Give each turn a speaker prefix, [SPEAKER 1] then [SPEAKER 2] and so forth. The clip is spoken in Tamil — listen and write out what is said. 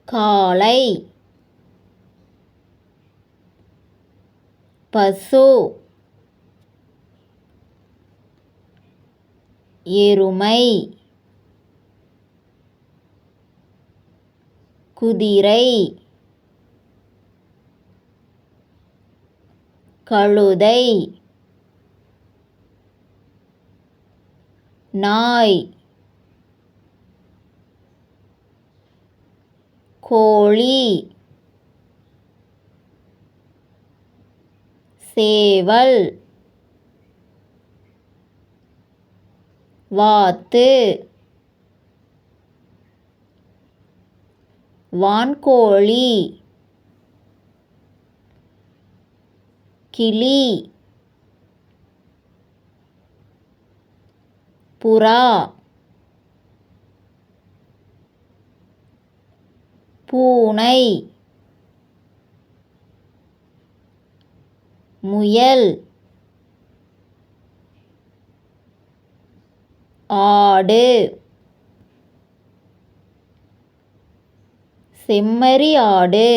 [SPEAKER 1] காளை பசு எருமை குதிரை கழுதை நாய் கோழி சேவல் வாத்து வான்கோழி கிளி புறா பூனை முயல் ஆடு செம்மறி ஆடு